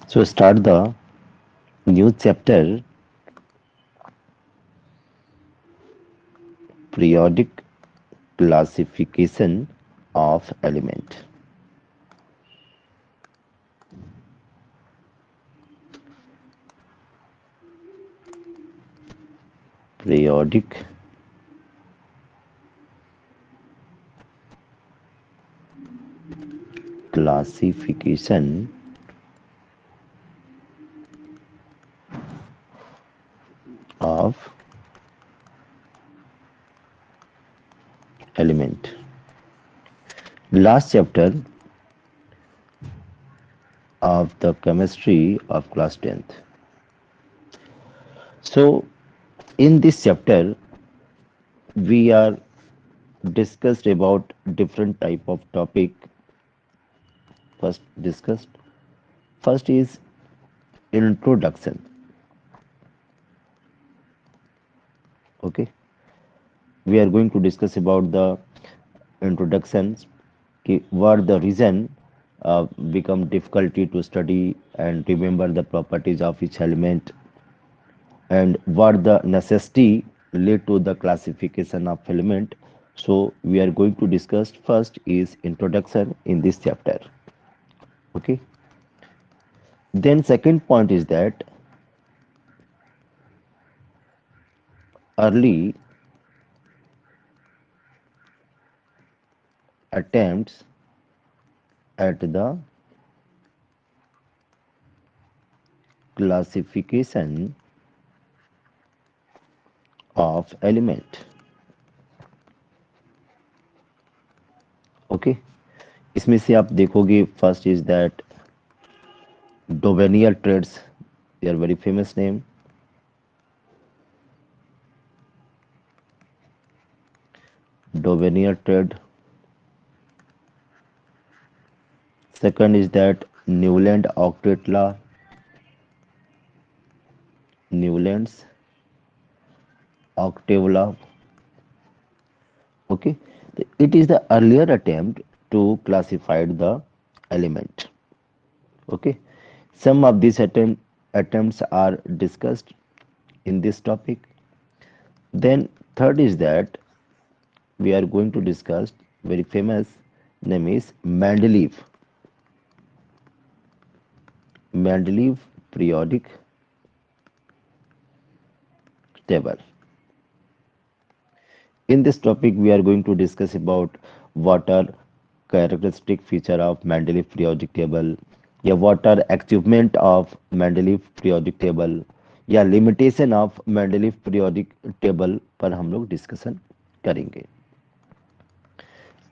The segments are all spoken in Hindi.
So start the new chapter, periodic classification of element. Periodic classification of element. Last chapter of the chemistry of class 10th. So in this chapter we are discussed about different type of topic. First discussed. First is introduction. Okay, we are going to discuss about the introductions. What the reason become difficulty to study and remember the properties of each element, and what the necessity lead to the classification of element. So we are going to discuss first is introduction in this chapter. Okay, then second point is that early attempts at the classification of element. Okay, इसमें से आप देखोगे first is that Dobereiner triads, they are very famous name. Dobereiner triad. Second is that Newland octet law. Newlands octave law. Okay, it is the earlier attempt to classify the element. Okay, some of these attempts are discussed in this topic. Then third is that we are going to discuss very famous name is Mendeleev. Mendeleev periodic table. In this topic, we are going to discuss about what are characteristic feature of Mendeleev periodic table, या what are achievement of Mendeleev periodic table, या limitation of Mendeleev periodic table पर हम लोग discussion करेंगे.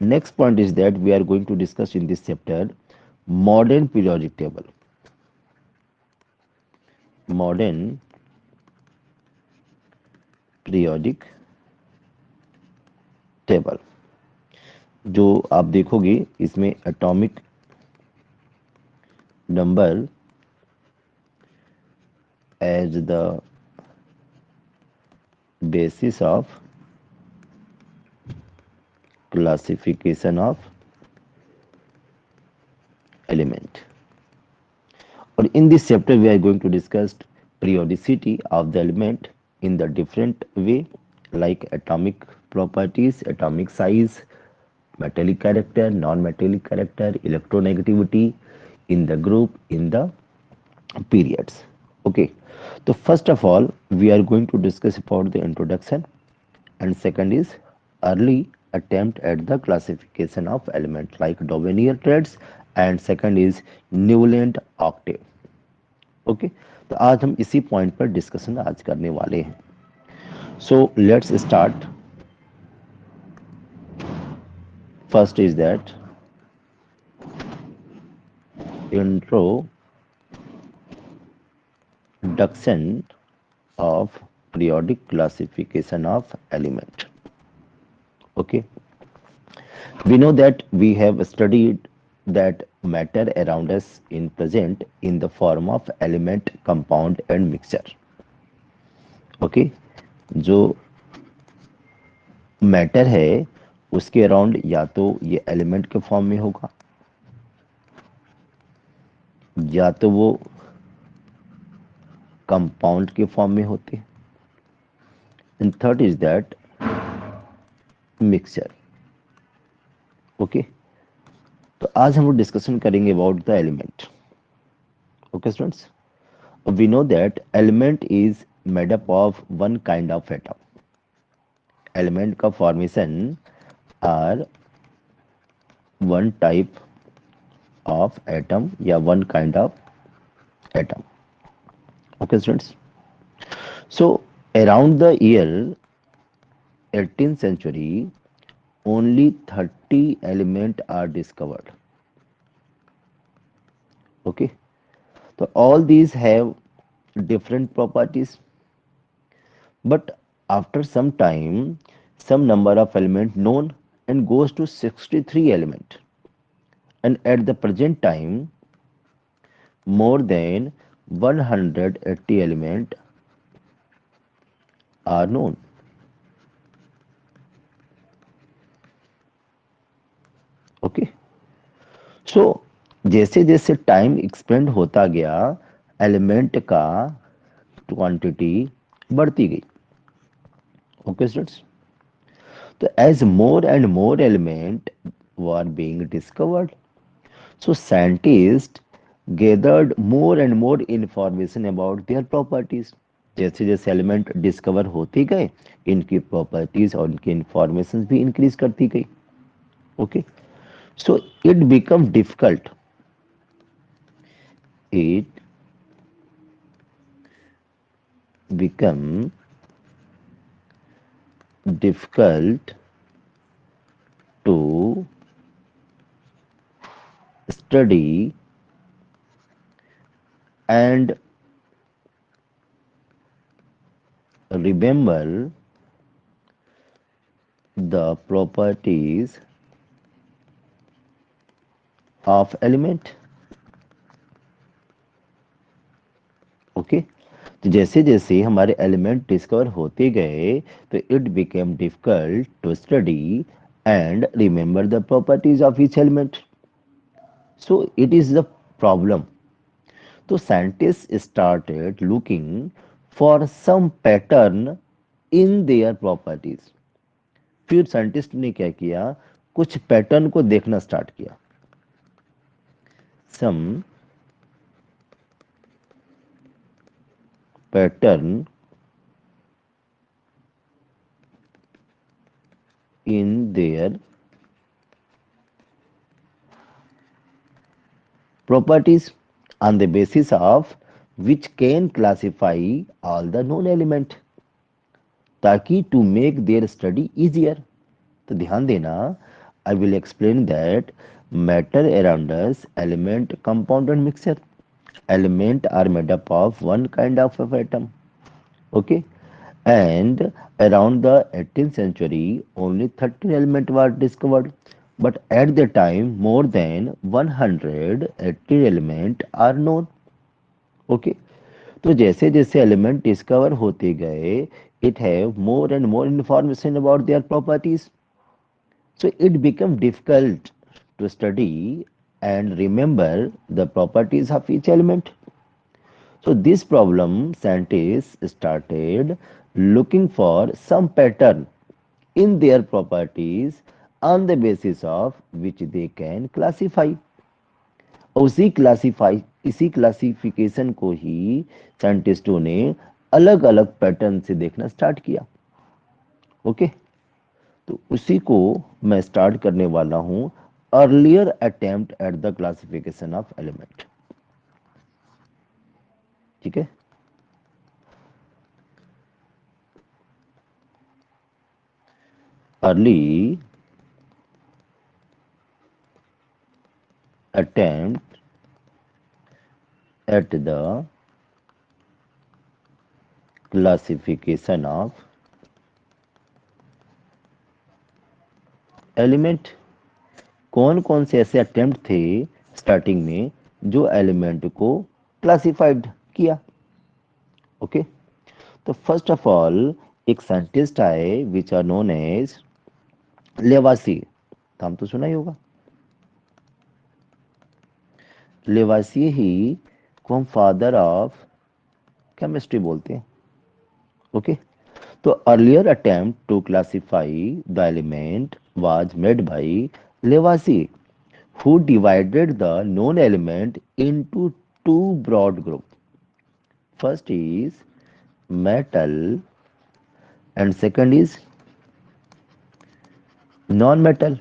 Next point is that we are going to discuss in this chapter modern periodic table. Modern periodic table. जो आप देखोगे इसमें atomic number as the basis of classification of element. Or in this chapter we are going to discuss periodicity of the element in the different way, like atomic properties, atomic size, metallic character, non-metallic character, electronegativity in the group, in the periods. Okay, so first of all we are going to discuss about the introduction, and second is early attempt at the classification of element like Dovenier traits, and second is Newland octave. Okay, तो आज हम इसी पॉइंट पर डिस्कशन आज करने वाले हैं. So let's start. First is that introduction of periodic classification of element. Okay, we know that we have studied that matter around us in present in the form of element, compound and mixture. Okay, जो मैटर है उसके अराउंड या तो ये एलिमेंट के फॉर्म में होगा, या तो वो कंपाउंड के फॉर्म में होते हैं, and third is that mixture. Okay, तो आज हम लोग डिस्कशन करेंगे about the element. Okay students, we know that element is made up of one kind of atom. Element का formation are one type of atom या one kind of atom. Okay students, so around the year 18th century only 30 element are discovered. Okay, so all these have different properties, but after some time some number of element known and goes to 63 element, and at the present time more than 180 element are known. Okay, so जैसे जैसे टाइम एक्सपेंड होता गया एलिमेंट का क्वांटिटी बढ़ती गई। ओके स्टूडेंट्स, तो as more and more element were being discovered, so scientists gathered more and more information about their properties. जैसे जैसे एलिमेंट डिस्कवर होते गए इनकी प्रॉपर्टीज और इनकी इंफॉर्मेशन भी इंक्रीज करती गई। Okay, so it become difficult to study and remember the properties of element. Okay, तो जैसे जैसे हमारे एलिमेंट डिस्कवर होते गए तो it became difficult to study and remember the properties of each element, so it is the problem. तो scientist started looking for some pattern in their properties. फिर साइंटिस्ट ने क्या किया, कुछ पैटर्न को देखना स्टार्ट किया। Some pattern in their properties on the basis of which can classify all the known element, ताकि to make their study easier। तो ध्यान देना, I will explain that matter around us, element, compound and mixture. Element are made up of one kind of atom. Okay, and around the 18th century only 13 elements were discovered, but at the time more than 180 elements are known. Okay, तो जैसे जैसे एलिमेंट डिस्कवर होते गए it have more and more information about their properties, so it become difficult to study and remember the properties of each element. So this problem, scientists started looking for some pattern in their properties on the basis of which they can classify. इसी क्लासिफिकेशन को ही साइंटिस्टों ने अलग अलग पैटर्न से देखना स्टार्ट किया। ओके, तो उसी को मैं स्टार्ट करने वाला हूं, earlier attempt at the classification of element. ठीक है, early attempt at the classification of element. कौन कौन से ऐसे अटेम्प्ट थे स्टार्टिंग में जो एलिमेंट को क्लासिफाइड किया। ओके, तो फर्स्ट ऑफ ऑल एक साइंटिस्ट आए विच आर नोन एज लेवासी। नाम तो सुना ही होगा। लेवासी ही को हम फादर ऑफ केमिस्ट्री बोलते हैं। ओके, तो earlier attempt to classify the element was made by Lavoisier, who divided the known element into two broad groups. First is metal and second is non metal.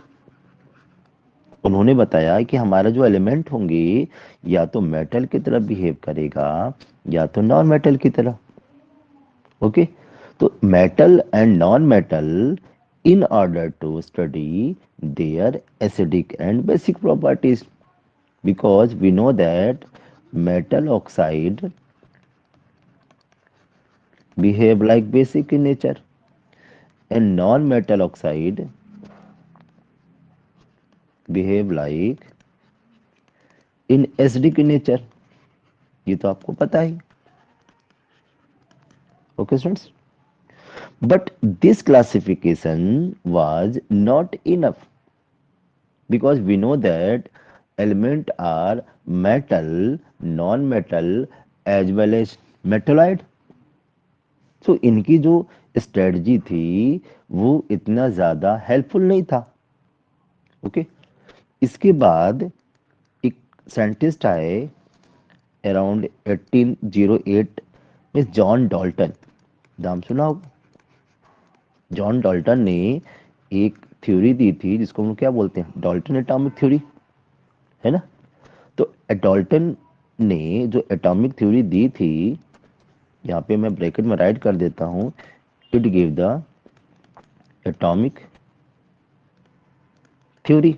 उन्होंने बताया कि हमारा जो एलिमेंट होंगे या तो मेटल की तरह बिहेव करेगा या तो नॉन मेटल की तरह। ओके, तो metal and non metal in order to study their acidic and basic properties, because we know that metal oxide behave like basic in nature and non-metal oxide behave like in acidic in nature। ये तो आपको पता ही। Okay students, but this classification was not enough because we know that element are metal, non-metal as well as metalloid। तो इनकी जो स्ट्रेटजी थी वो इतना ज्यादा हेल्पफुल नहीं था। ओके, इसके बाद एक साइंटिस्ट आए अराउंड 1808 में, जॉन डाल्टन। नाम सुना होगा। जॉन डाल्टन ने एक थ्योरी दी थी जिसको हम क्या बोलते हैं, डाल्टन एटॉमिक थ्योरी, है ना। तो डाल्टन ने जो एटॉमिक थ्योरी दी थी, यहाँ पे मैं ब्रैकेट में राइट कर देता हूँ, it give the atomic theory.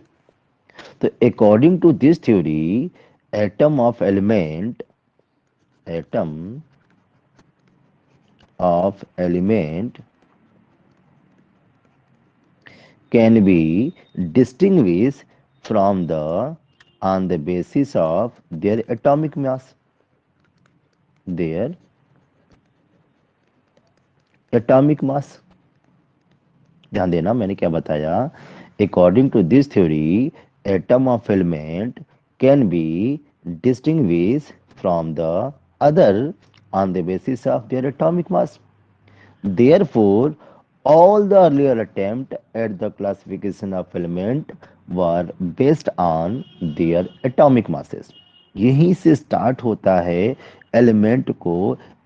तो according to this theory, atom of element atom of element can be distinguished from the on the basis of their atomic mass, their atomic mass। ध्यान देना मैंने क्या बताया। According to this theory, atom of element can be distinguish from the other on the basis of their atomic mass। Therefore, all the earlier attempts at the classification of element were based on their atomic masses। यहीं से स्टार्ट होता है एलिमेंट को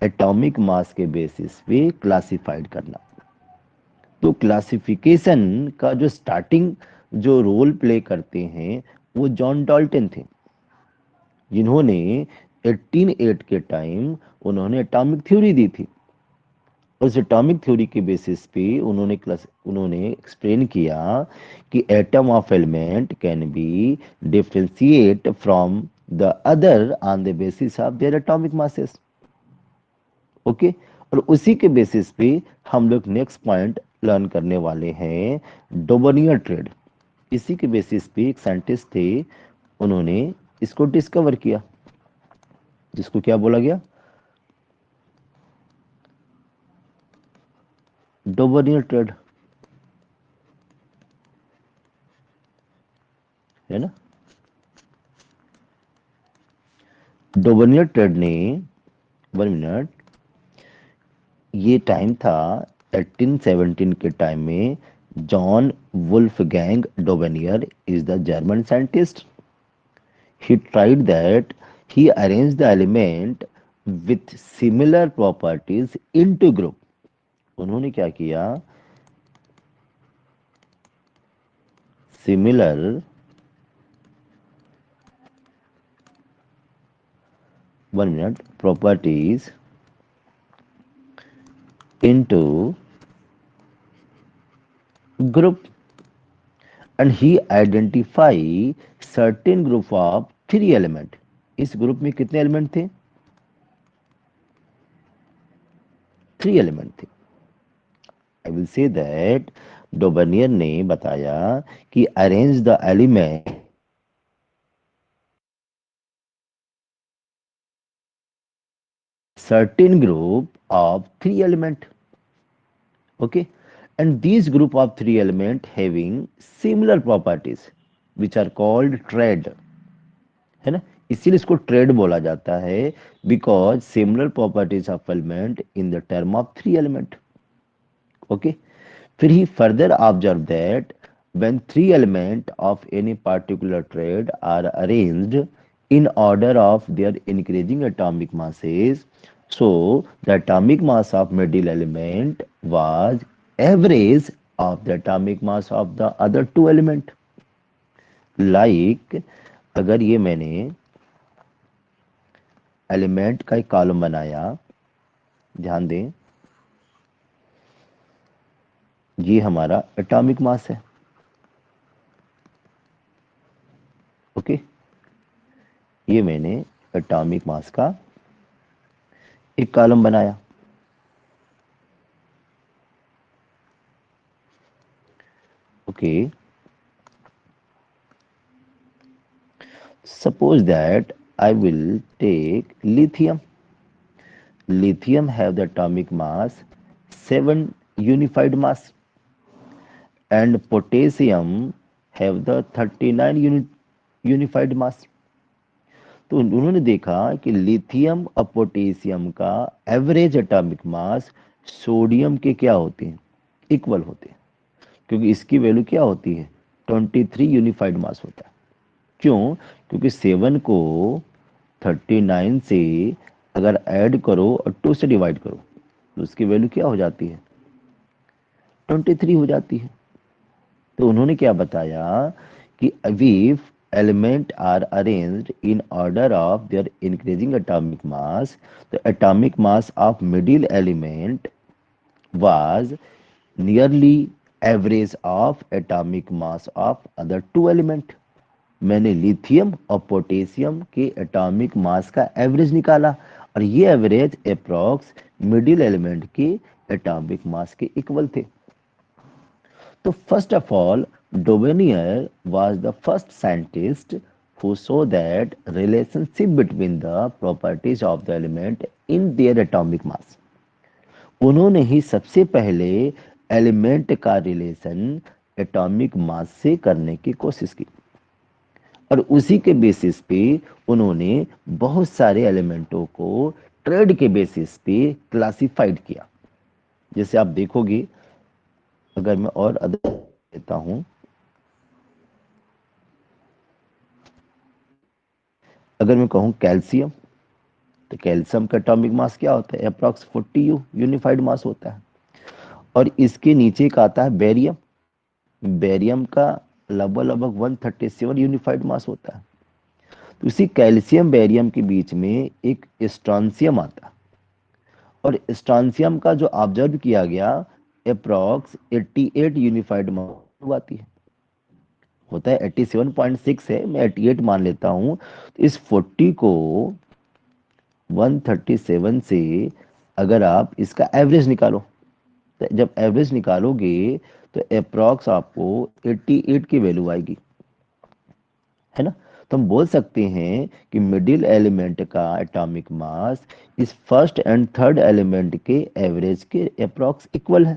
एटॉमिक मास के बेसिस पे क्लासिफाइड करना। तो क्लासिफिकेशन का जो स्टार्टिंग जो रोल प्ले करते हैं वो जॉन डाल्टन थे, जिन्होंने 1808 के टाइम उन्होंने एटॉमिक थ्योरी दी थी। उस एटॉमिक थ्योरी के बेसिस पे उन्होंने एक्सप्लेन किया कि atom of element can B differentiate from the other on the basis of their atomic masses. Okay, और उसी के बेसिस पे हम लोग नेक्स्ट पॉइंट लर्न करने वाले हैं, डोबनियर ट्रेड। इसी के बेसिस पे एक साइंटिस्ट थे, उन्होंने इसको डिस्कवर किया, जिसको क्या बोला गया, डोबनियर ट्रेड, है ना। डोबनियर ट्रेड ने, 1 मिनट, ये टाइम था 1817 के टाइम में। John Wolfgang Dobereiner is the German scientist. He tried that he arrange the element with similar properties into group. उन्होंने क्या किया, similar properties into group and he identify certain group of 3 element। इस ग्रुप में कितने एलिमेंट थे, 3 एलिमेंट थे। I will say that Dobereiner ने बताया कि arrange the element certain group of 3 element। okay, and these group of 3 element having similar properties which are called trade, है ना। इसीलिए इसको ट्रेड बोला जाता है, because similar properties of element in the term of three element. Okay. फिर ही further observed that when three elements of any particular trade are arranged in order of their increasing atomic masses, so the atomic mass of middle element was average of the atomic mass of the other two element. Like अगर ये मैंने एलिमेंट का एक कॉलम बनाया, ध्यान दें, ये हमारा एटॉमिक मास है। ओके, ये मैंने एटॉमिक मास का एक कॉलम बनाया। Okay, suppose that I will take lithium. Lithium have the atomic mass 7 unified mass, and potassium have the 39 unified mass. तो उन्होंने देखा कि लिथियम और पोटेशियम का एवरेज एटॉमिक मास सोडियम के क्या होते हैं, इक्वल होते हैं, क्योंकि इसकी वैल्यू क्या होती है, 23 यूनिफाइड मास होता है। क्यों? क्योंकि 7 को 39 से अगर ऐड करो और 2 से डिवाइड करो तो उसकी वैल्यू क्या हो जाती है, 23 हो जाती है। तो उन्होंने क्या बताया कि if element are arranged in order of their increasing atomic mass, the atomic mass of middle element was nearly average of atomic mass of other two element। मैंने लिथियम और पोटेशियम के एटॉमिक मास का एवरेज निकाला और ये एवरेज अप्रॉक्स मिडिल एलिमेंट के एटॉमिक मास के इक्वल थे। तो first of all Dobereiner was the first scientist who saw that relationship between the properties of the element in their atomic mass। उन्होंने ही सबसे पहले एलिमेंट का रिलेशन एटॉमिक मास से करने की कोशिश की और उसी के बेसिस पे उन्होंने बहुत सारे एलिमेंटों को ट्रेड के बेसिस पे क्लासिफाइड किया। जैसे आप देखोगे, अगर मैं और अदर देता हूं, अगर मैं कहूं कैल्शियम, तो कैल्शियम का एटॉमिक मास क्या होता है, अप्रॉक्स 40 यूनिफाइड मास होता है। और इसके नीचे का आता है बेरियम। बेरियम का लगभग लगभग 137 यूनिफाइड मास होता है। तो इसी कैल्शियम बेरियम के बीच में एक स्ट्रॉन्सियम आता है और स्ट्रॉन्सियम का जो ऑब्जर्व किया गया अप्रॉक्स 88 यूनिफाइड मास आती है, होता है 87.6 है, मैं 88 मान लेता हूं। तो इस 40 को 137 से अगर आप इसका एवरेज निकालो, तो जब एवरेज निकालोगे तो अप्रॉक्स आपको 88 की वैल्यू आएगी, है ना। तो हम बोल सकते हैं कि मिडिल एलिमेंट का एटॉमिक मास इस फर्स्ट एंड थर्ड एलिमेंट के एवरेज के अप्रॉक्स इक्वल है।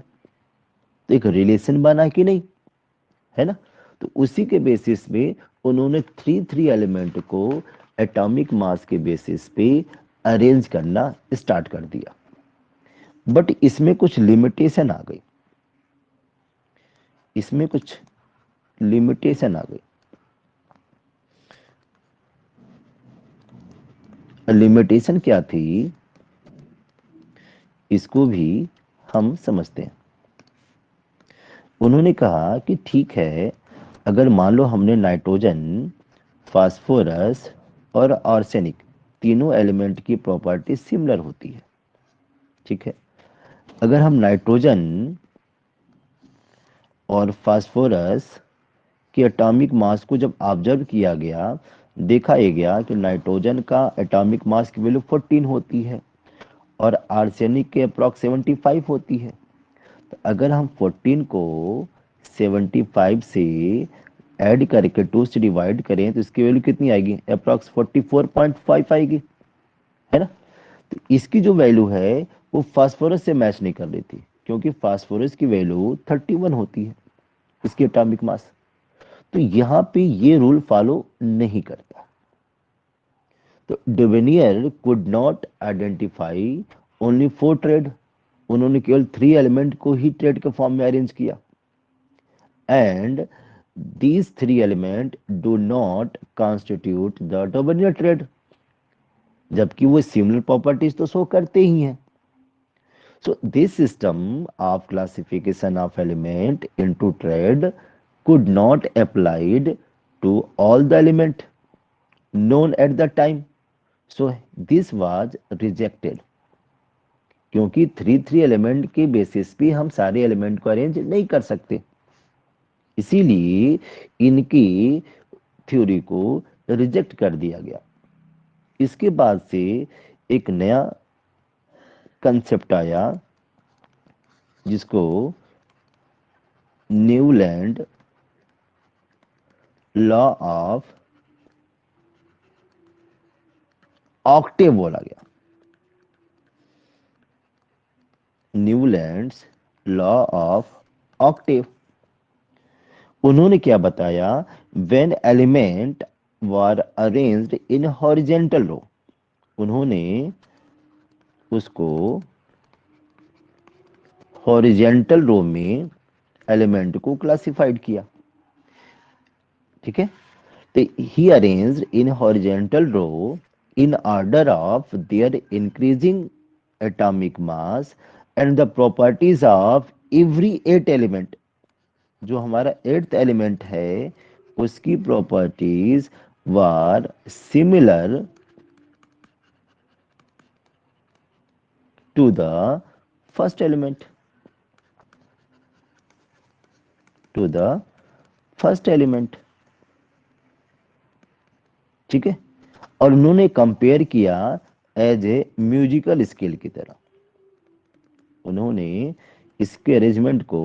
तो एक रिलेशन बना कि नहीं, है ना। तो उसी के बेसिस पे उन्होंने थ्री थ्री एलिमेंट को एटॉमिक मास के बेसिस पे अरेंज करना स्टार्ट कर दिया। बट इसमें कुछ लिमिटेशन आ गई, इसमें कुछ लिमिटेशन आ गई। लिमिटेशन क्या थी, इसको भी हम समझते हैं। उन्होंने कहा कि ठीक है, अगर मान लो हमने नाइट्रोजन, फास्फोरस और आर्सेनिक तीनों एलिमेंट की प्रॉपर्टी सिमिलर होती है, ठीक है। अगर हम नाइट्रोजन और फास्फोरस के एटॉमिक मास को जब ऑब्जर्व किया गया, देखा यह गया कि नाइट्रोजन का एटॉमिक मास की वैल्यू 14 होती है और आर्सेनिक के अप्रॉक्स 75 होती है। तो अगर हम 14 को 75 से ऐड करके 2 से डिवाइड करें तो इसकी वैल्यू कितनी आएगी, अप्रॉक्स 44.5 आएगी, है ना। तो इसकी जो वैल्यू है वो फास्फोरस से मैच नहीं कर रही थी, क्योंकि फास्फोरस की वैल्यू 31 होती है इसकी एटॉमिक मास। तो यहाँ पे ये रूल फॉलो नहीं करता, तो Dobereiner could not identify only 4 triad, उन्होंने केवल 3 एलिमेंट को ही ट्रेड के फॉर्म में अरेंज किया, and these 3 elements do not constitute the dominant trade, जबकि वो सिमिलर प्रॉपर्टीज तो शो करते ही हैं. So this system of classification of element into trade could not applied to all the element known at the time. So this was rejected, क्योंकि थ्री एलिमेंट के बेसिस पे हम सारे एलिमेंट को अरेंज नहीं कर सकते, इसीलिए इनकी थ्योरी को रिजेक्ट कर दिया गया. इसके बाद से एक नया कंसेप्ट आया जिसको न्यूलैंड लॉ ऑफ ऑक्टेव बोला गया. Newlands law of octave. उन्होंने क्या बताया, when element were arranged in horizontal row, उन्होंने उसको हॉरिजेंटल रो में एलिमेंट को क्लासिफाइड किया. ठीक है, तो he arranged in horizontal row in order of their increasing atomic mass and the properties of every 8 element. जो हमारा 8th एलिमेंट है उसकी properties were similar to the first element, to the first element. ठीक है, और उन्होंने कंपेयर किया एज ए म्यूजिकल स्केल की तरह. उन्होंने इसके अरेंजमेंट को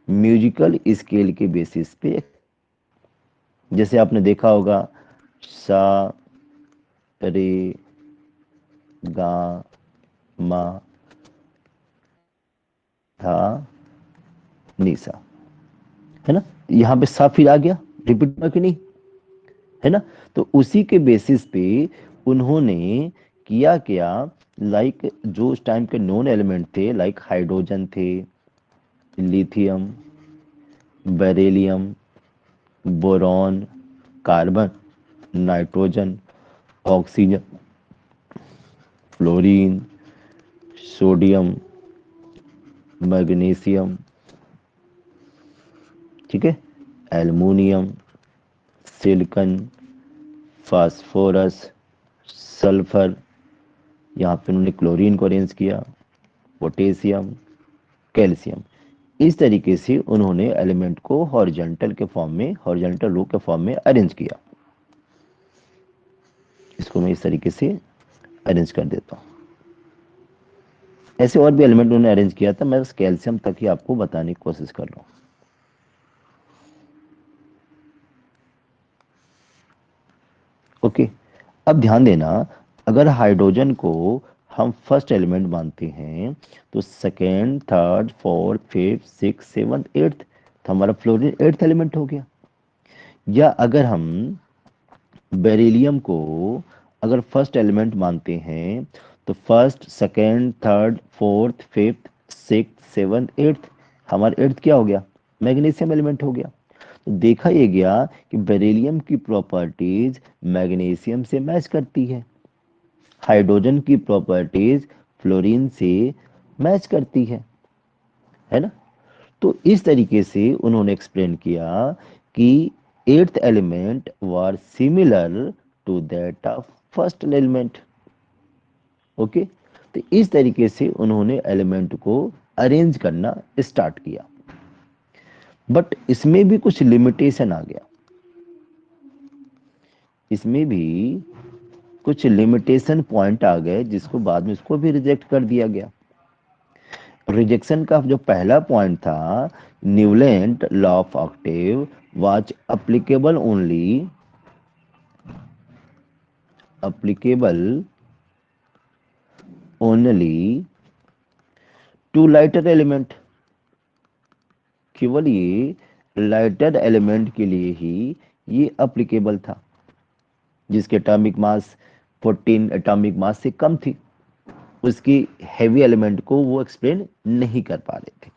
म्यूजिकल स्केल के बेसिस पे, जैसे आपने देखा होगा सा रे गा मा था नीसा, है ना, यहाँ पे सा फिर आ गया, रिपीट हुआ कि नहीं, है ना. तो उसी के बेसिस पे उन्होंने किया क्या, लाइक जो उस टाइम के नॉन एलिमेंट थे, लाइक हाइड्रोजन थे, lithium, beryllium, boron, carbon, nitrogen, oxygen, fluorine, sodium, magnesium, ठीक है, एल्युमिनियम, सिलिकॉन, फास्फोरस, सल्फर, यहाँ पे उन्होंने क्लोरीन को अरेंज किया, पोटेशियम, कैल्शियम. इस तरीके से उन्होंने एलिमेंट को हॉरिजॉन्टल के फॉर्म में, हॉरिजॉन्टल रो के फॉर्म में अरेंज किया. इसको मैं इस तरीके से अरेंज कर देता हूँ. ऐसे और भी एलिमेंट उन्होंने अरेंज किया था, मैं बस कैल्शियम तक ही आपको बताने की कोशिश कर रहा हूँ. ओके, अब ध्यान देना, अगर हाइड्रोजन को हम फर्स्ट एलिमेंट मानते हैं तो second, third, fourth, fifth, six, seventh, eighth, तो हमारा फ्लोरीन 8th एलिमेंट हो गया. या अगर हम बेरिलियम को अगर फर्स्ट एलिमेंट मानते हैं तो first, second, third, fourth, fifth, six, seventh, eighth, हमारा एट्थ क्या हो गया, मैग्नीशियम एलिमेंट हो गया. तो देखा ये गया कि बेरिलियम की प्रॉपर्टीज मैग्नीशियम से मैच करती है, हाइड्रोजन की प्रॉपर्टीज फ्लोरीन से मैच करती है ना. तो इस तरीके से उन्होंने एक्सप्लेन किया कि 8th element were similar to that of first element. Okay, तो इस तरीके से उन्होंने एलिमेंट को अरेंज करना स्टार्ट किया. बट इसमें भी कुछ लिमिटेशन आ गया, इसमें भी कुछ लिमिटेशन पॉइंट आ गए जिसको बाद में इसको भी रिजेक्ट कर दिया गया. रिजेक्शन का जो पहला पॉइंट था, Newland law of octave was applicable only to lighter element. केवल ये लाइटर एलिमेंट के लिए ही ये अप्लीकेबल था, जिसके एटॉमिक मास 14 एटॉमिक मास से कम थी, उसकी हैवी एलिमेंट को वो एक्सप्लेन नहीं कर पा रहे थे।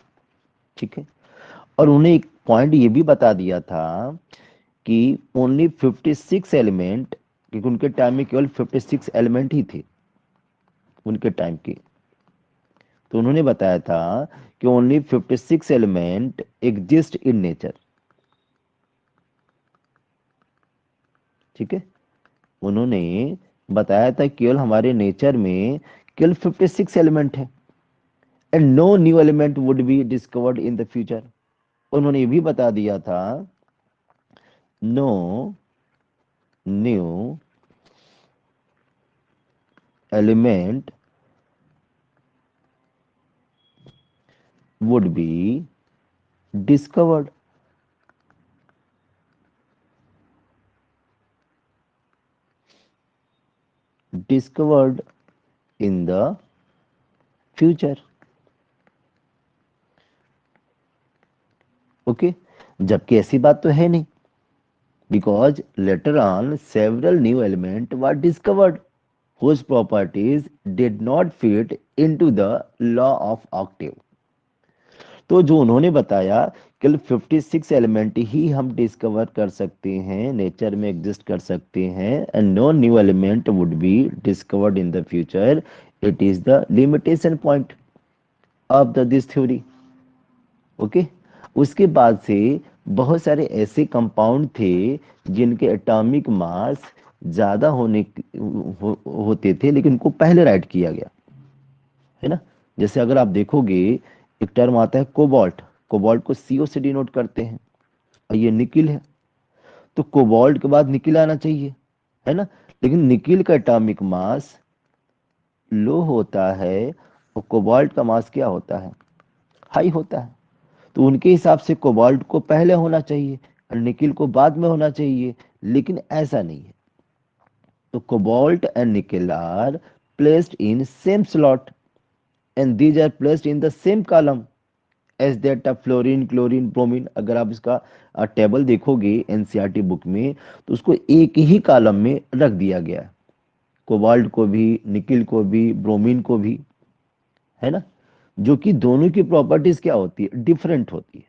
ठीक है, और उन्हें एक पॉइंट ये भी बता दिया था कि ओनली 56 एलिमेंट, क्योंकि उनके टाइम में केवल 56 एलिमेंट ही थे उनके टाइम के, तो उन्होंने बताया था कि only 56 element exist in nature. ठीक है, उन्होंने बताया था केवल हमारे नेचर में केवल 56 एलिमेंट है, and no new element would be discovered in the future. उन्होंने ये भी बता दिया था no new element would be discovered। discovered in the future। Okay, जबकि ऐसी बात तो है नहीं, because later on several new elements were discovered whose properties did not fit into the law of octave। तो जो उन्होंने बताया केवल 56 एलिमेंट ही हम डिस्कवर कर सकते हैं, नेचर में एग्जिस्ट कर सकते हैं, and no new element would be discovered in the future. It is the limitation point of the this theory. Okay, उसके बाद से बहुत सारे ऐसे कंपाउंड थे जिनके एटॉमिक मास ज्यादा होते थे, लेकिन उनको पहले राइट किया गया है ना। जैसे अगर आप देखोगे, एक टर्म आता है कोबाल्ट, कोबाल्ट को सीओ से डिनोट करते हैं, और ये निकिल है, तो कोबाल्ट के बाद निकिल आना चाहिए, है ना। लेकिन निकिल का एटॉमिक मास लो होता है, और कोबाल्ट का मास क्या होता है, हाई होता है। तो उनके हिसाब से कोबाल्ट को पहले होना चाहिए और निकिल को बाद में होना चाहिए, लेकिन ऐसा नहीं है। तो cobalt and nickel are placed in same slot, and these are placed in the same column as that fluorine, chlorine, bromine. अगर आप इसका टेबल देखोगे एनसीईआरटी बुक में, तो उसको एक ही कॉलम में रख दिया गया है, कोबाल्ट को भी, निकिल को भी, ब्रोमीन को भी, है ना। जो कि दोनों की प्रॉपर्टीज क्या होती है, डिफरेंट होती है।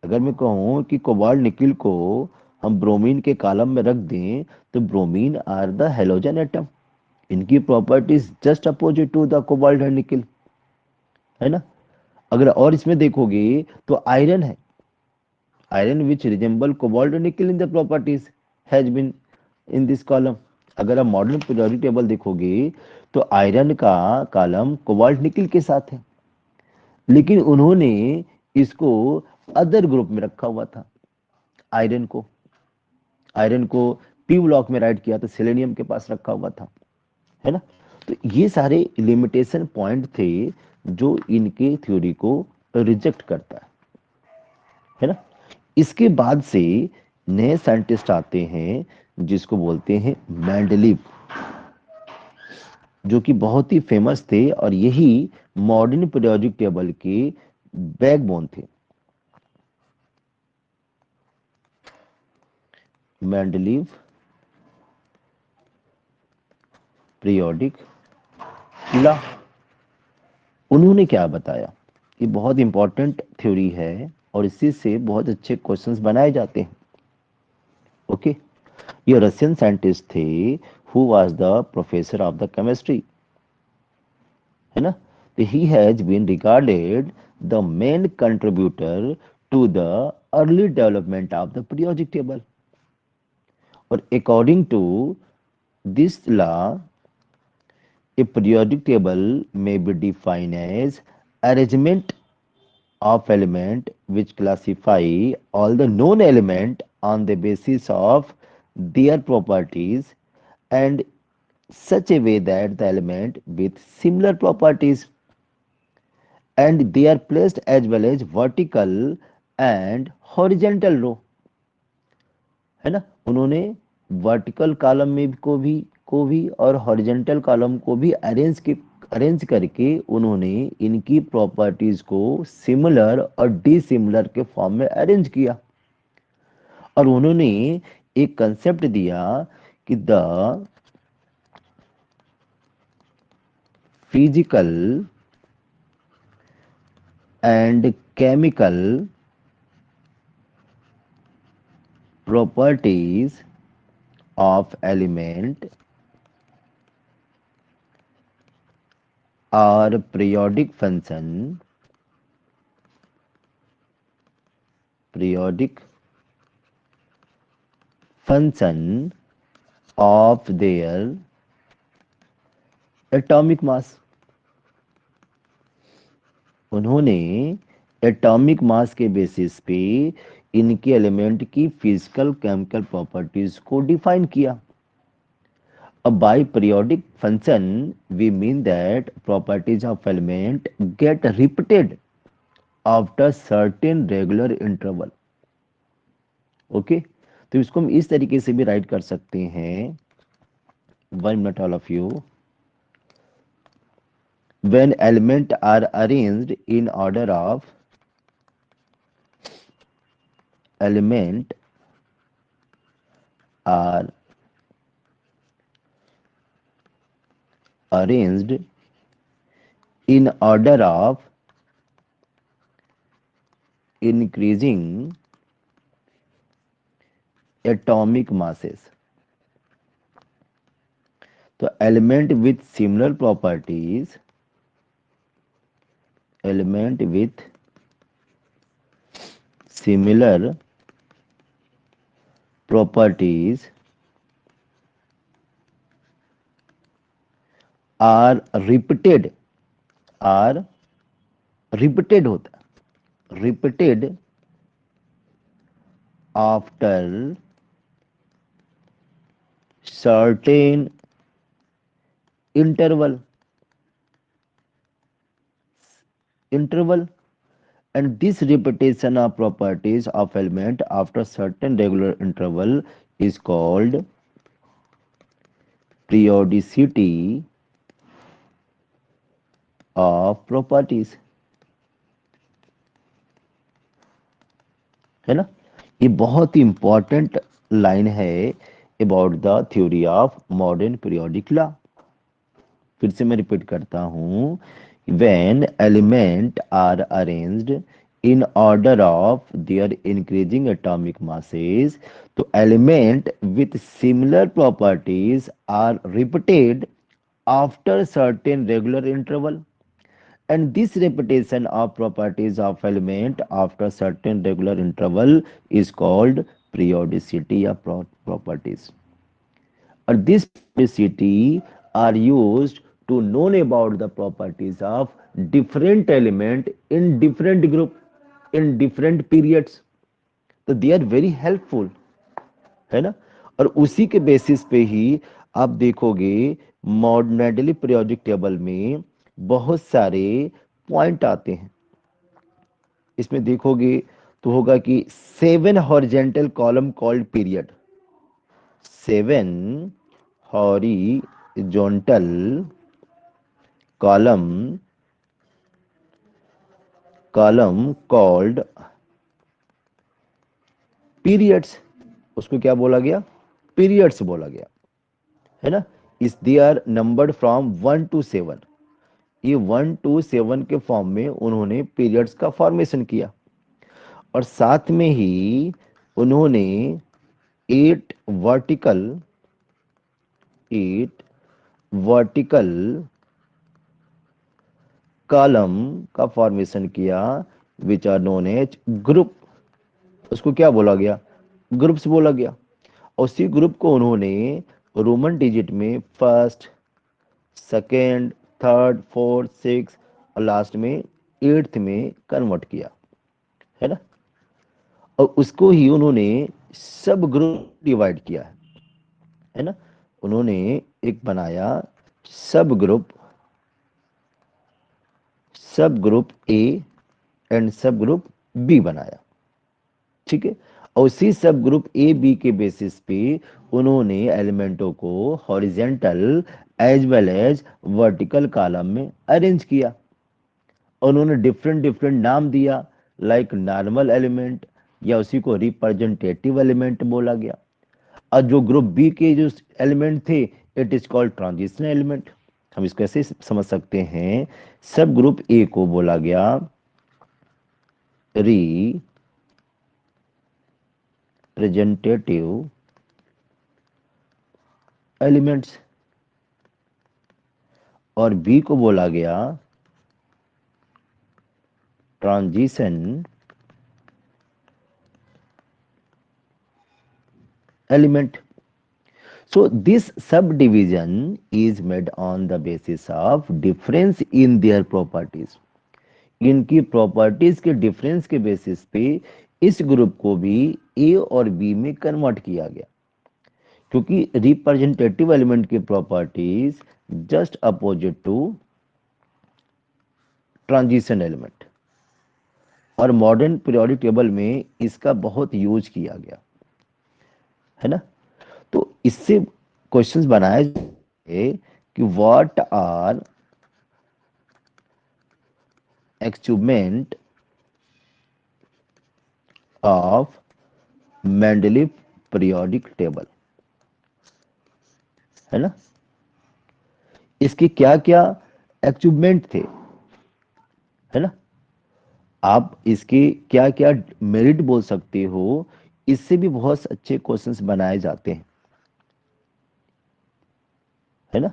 अगर मैं कहूँ कि कोबाल्ट निकिल को हम ब्रोमीन के कॉलम में रख दें, तो bromine are the halogen atom, इनकी properties just opposite to the cobalt and nickel, है ना। अगर और इसमें देखोगे तो आयरन है, iron which resemble cobalt and nickel in the properties has been in this column. अगर आप मॉडर्न पीरियोडिक टेबल देखोगे, तो आयरन का कॉलम कोबाल्ट निकिल के साथ है, लेकिन उन्होंने इसको अदर ग्रुप में रखा हुआ था। आयरन को आयरन को पी ब्लॉक में राइट किया, तो सेलेनियम के पास रखा हुआ था, है ना। तो ये सारे लिमिटेशन पॉइंट थे जो इनके थ्योरी को रिजेक्ट करता है ना। इसके बाद से नए साइंटिस्ट आते हैं जिसको बोलते हैं मेंडलीव, जो कि बहुत ही फेमस थे, और यही मॉडर्न पीरियोडिक टेबल के बैकबोन थे। मेंडलीव पीरियोडिक लॉ, उन्होंने क्या बताया, ये बहुत इंपॉर्टेंट थ्योरी है, और इसी से बहुत अच्छे क्वेश्चंस बनाए जाते हैं। ओके, ये रशियन साइंटिस्ट थे, who was the professor of the chemistry, है ना। तो he has been regarded the main contributor to the early development of the periodic table. और according to this law, a periodic table may be defined as arrangement of element which classify all the known element on the basis of their properties, and such a way that the element with similar properties and they are placed as well as vertical and horizontal row, है ना। उन्होंने वर्टिकल कॉलम में को भी और हॉरिजेंटल कॉलम को भी अरेंज करके उन्होंने इनकी प्रॉपर्टीज को सिमिलर और डिसिमिलर के फॉर्म में अरेंज किया, और उन्होंने एक कंसेप्ट दिया कि the physical and chemical properties of element are periodic function of their atomic mass। उन्होंने एटॉमिक मास के बेसिस पे इनके एलिमेंट की फिजिकल केमिकल प्रॉपर्टीज को डिफाइन किया। अब by periodic function we mean that properties of element get repeated after certain regular interval। Okay, तो इसको हम इस तरीके से भी राइट कर सकते हैं, 1 minute all of you, when element are arranged in order of element are arranged in order of increasing atomic masses। तो element with similar properties, element with similar properties are repeated, are repeated होता है, repeated after certain interval, and this repetition of properties of element after certain regular interval is called periodicity of properties। है ना, ये बहुत ही इंपॉर्टेंट लाइन है about the theory of modern periodic law. फिर से मैं रिपीट करता हूं, when element are arranged in order of their increasing atomic masses, तो element with similar properties are repeated after certain regular interval, and this repetition of properties of element after certain regular interval is called periodicity of properties। और this periodicity are used to know about the properties of different element in different group in different periods। तो they are very helpful, है ना। और उसी के बेसिस पे ही आप देखोगे मॉडर्नली पीरियोडिक टेबल में बहुत सारे पॉइंट आते हैं। इसमें देखोगे तो होगा कि 7 horizontal column called period, 7 horizontal column called periods. उसको क्या बोला गया, पीरियड्स बोला गया, है ना। इस they are numbered from 1 to 7। ये 1 to 7 के फॉर्म में उन्होंने पीरियड्स का फॉर्मेशन किया, और साथ में ही उन्होंने 8 वर्टिकल 8 वर्टिकल कॉलम का फॉर्मेशन किया, which are known as group. उसको क्या बोला गया, ग्रुप्स बोला गया। उसी ग्रुप को उन्होंने रोमन डिजिट में first, second, third, fourth, six और लास्ट में एट्थ में कन्वर्ट किया, है ना। और उसको ही उन्होंने सब ग्रुप डिवाइड किया है ना। उन्होंने एक बनाया sub group A and sub group B बनाया, ठीक है। और उसी सब ग्रुप ए बी के बेसिस पे उन्होंने एलिमेंटों को horizontal as well as vertical column में अरेंज किया। उन्होंने डिफरेंट डिफरेंट नाम दिया, लाइक नॉर्मल एलिमेंट, या उसी को रिप्रेजेंटेटिव एलिमेंट बोला गया। और जो ग्रुप बी के जो एलिमेंट थे, it is called transition element. हम इसको ऐसे समझ सकते हैं, सब ग्रुप ए को बोला गया रिप्रेजेंटेटिव एलिमेंट्स और बी को बोला गया transition element. So this subdivision is made on the basis of difference in their properties. इनकी प्रॉपर्टीज के डिफरेंस के बेसिस पे इस ग्रुप को भी ए और बी में कन्वर्ट किया गया, क्योंकि रिप्रेजेंटेटिव एलिमेंट की properties just opposite to transition element, और मॉडर्न पीरियोडिक टेबल में इसका बहुत यूज किया गया है ना. तो इससे क्वेश्चंस बनाए जाए कि what are achievement of Mendeleev periodic table, है ना. इसके क्या क्या अचीवमेंट थे, है ना. आप इसके क्या क्या मेरिट बोल सकते हो, इससे भी बहुत अच्छे क्वेश्चंस बनाए जाते हैं, है ना.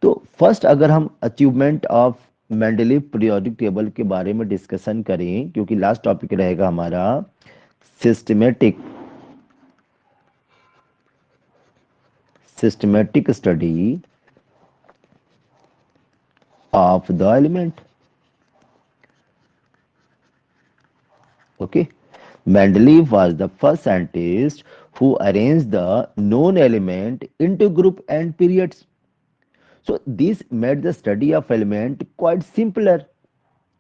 तो फर्स्ट अगर हम achievement of Mendeleev periodic table के बारे में डिस्कशन करें, क्योंकि लास्ट टॉपिक रहेगा हमारा systematic study of the element. Okay, Mendeleev was the first scientist who arranged the known element into group and periods. So this made the study of element quite simpler,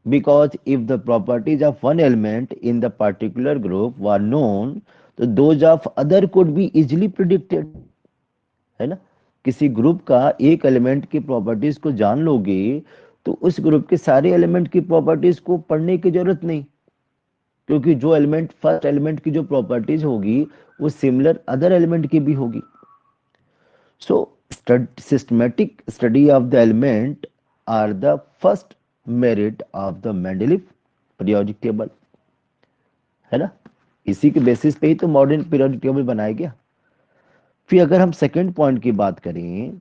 because if the properties of one element in the particular group were known, तो those of other could be easily predicted, है ना. किसी ग्रुप का एक एलिमेंट की प्रॉपर्टीज को जान लोगे तो उस ग्रुप के सारे एलिमेंट की प्रॉपर्टीज को पढ़ने की जरूरत नहीं, क्योंकि जो एलिमेंट फर्स्ट एलिमेंट की जो प्रॉपर्टीज होगी वो सिमिलर अदर एलिमेंट की भी होगी. So systematic study of the element are the first merit of the Mendeleev periodic table, है ना. इसी के बेसिस पे ही तो मॉडर्न पीरियोडिक टेबल बनाया गया. फिर अगर हम सेकंड पॉइंट की बात करें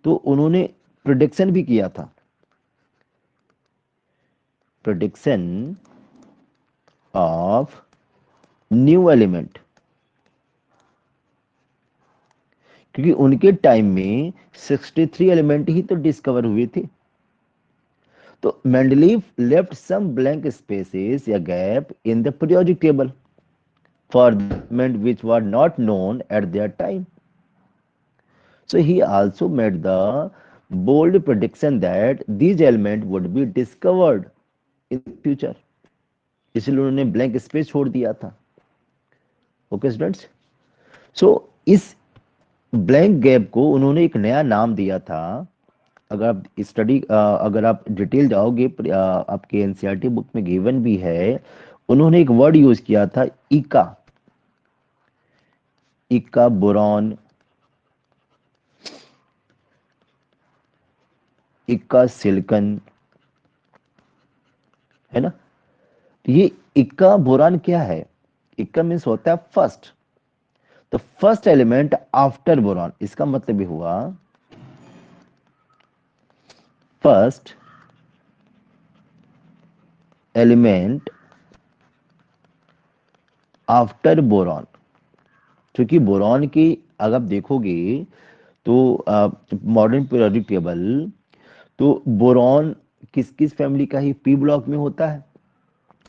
तो उन्होंने प्रिडिक्शन भी किया था. प्रिडिक्शन ऑफ न्यू एलिमेंट, क्योंकि उनके टाइम में 63 एलिमेंट ही तो डिस्कवर हुए थे. तो Mendeleev left some blank spaces या gap in the periodic table for element which were not known at their time. So he also made the bold prediction that these elements would be discovered in the future. इसलिए उन्होंने ब्लैंक स्पेस छोड़ दिया था. ओके स्टूडेंट्स, सो इस ब्लैंक गैप को उन्होंने एक नया नाम दिया था. अगर आप स्टडी अगर आप डिटेल जाओगे आपके एनसीईआरटी बुक में गिवन भी है, उन्होंने एक वर्ड यूज किया था इका. इका बोरॉन, इक्का सिलिकॉन, है ना. तो ये इक्का बोरान क्या है? इक्का मीन्स होता है फर्स्ट, तो फर्स्ट एलिमेंट आफ्टर बोरॉन, इसका मतलब भी हुआ फर्स्ट एलिमेंट आफ्टर बोरॉन. क्योंकि बोरॉन की अगर आप देखोगे तो मॉडर्न पीरियोडिक टेबल, तो बोरॉन किस किस फैमिली का ही पी ब्लॉक में होता है.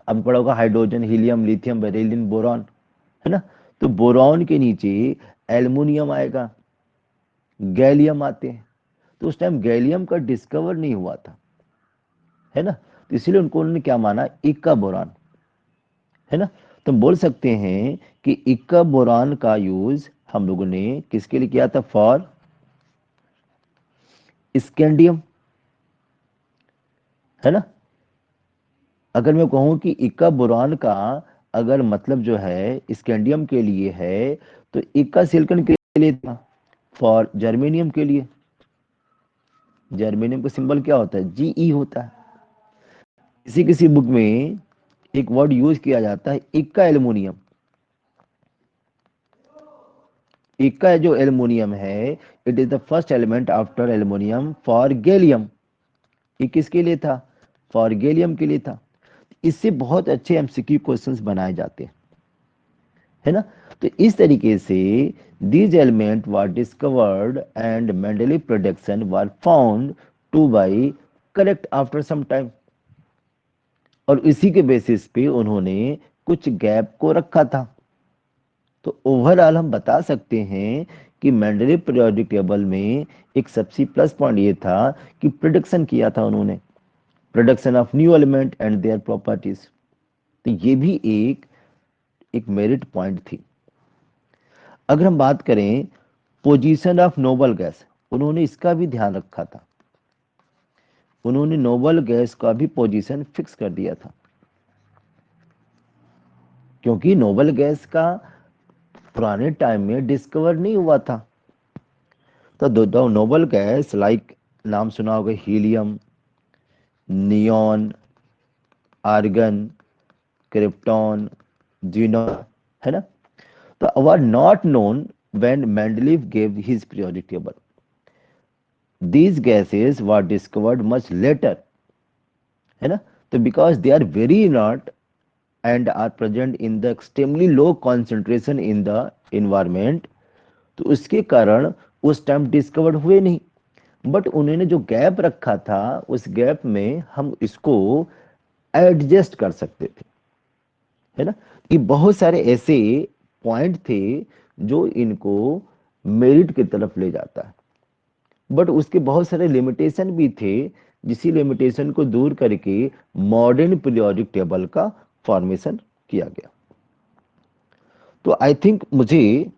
अब पढ़ा होगा hydrogen, helium, lithium, beryllium, boron, है ना. तो बोरॉन के नीचे एल्युमिनियम आएगा, गैलियम आते हैं. तो उस टाइम गैलियम का डिस्कवर नहीं हुआ था, है ना. तो इसलिए उन्होंने क्या माना, इक्का बोरान, है ना. तो बोल सकते हैं कि इक्का बोरान का यूज हम लोगों ने किसके लिए किया था, फॉर स्कैंडियम, है ना. अगर मैं कहूं कि इक्का बोरान का अगर मतलब जो है स्कैंडियम के लिए है, तो इक्का सिलिकॉन के लिए था, फॉर जर्मेनियम के लिए. जर्मेनियम का सिंबल क्या होता है? Ge होता है। किसी किसी बुक में एक वर्ड यूज किया जाता है, इक्का एल्युमिनियम। इक्का जो एल्युमिनियम है, it is the first element after aluminium for gallium. ये किसके लिए था? फॉर गैलियम के लिए था। इससे बहुत अच्छे एमसीक्यू क्वेश्चंस बनाए जाते हैं, है ना। तो इस तरीके से these element were discovered and Mendeleev prediction were found to be correct after some time। और इसी के बेसिस पे उन्होंने कुछ गैप को रखा था। तो ओवरऑल हम बता सकते हैं कि मेंडलीव पीरियोडिक टेबल में एक सबसे प्लस पॉइंट ये था कि प्रिडिक्शन किया था उन्होंने, production of new element and their properties. तो ये भी एक मेरिट पॉइंट थी। अगर हम बात करें पोजीशन ऑफ नोबल गैस, उन्होंने इसका भी ध्यान रखा था। उन्होंने नोबल गैस का भी पोजीशन फिक्स कर दिया था, क्योंकि नोबल गैस का पुराने टाइम में डिस्कवर नहीं हुआ था। तो दो नोबल गैस लाइक, नाम सुना होगा, helium, neon, argon, krypton, xenon, है ना। तो were not known when Mendeleev gave his periodic table. These gases were discovered much later, है ना। तो because they are very inert and are present in the extremely low concentration in the environment, तो उसके कारण उस टाइम डिस्कवर्ड हुए नहीं। बट उन्होंने जो गैप रखा था, उस गैप में हम इसको एडजस्ट कर सकते थे, है ना। कि बहुत सारे ऐसे पॉइंट थे जो इनको मेरिट की तरफ ले जाता है, बट उसके बहुत सारे लिमिटेशन भी थे, जिसी लिमिटेशन को दूर करके मॉडर्न पीरियोडिक टेबल का फॉर्मेशन किया गया। तो आई थिंक मुझे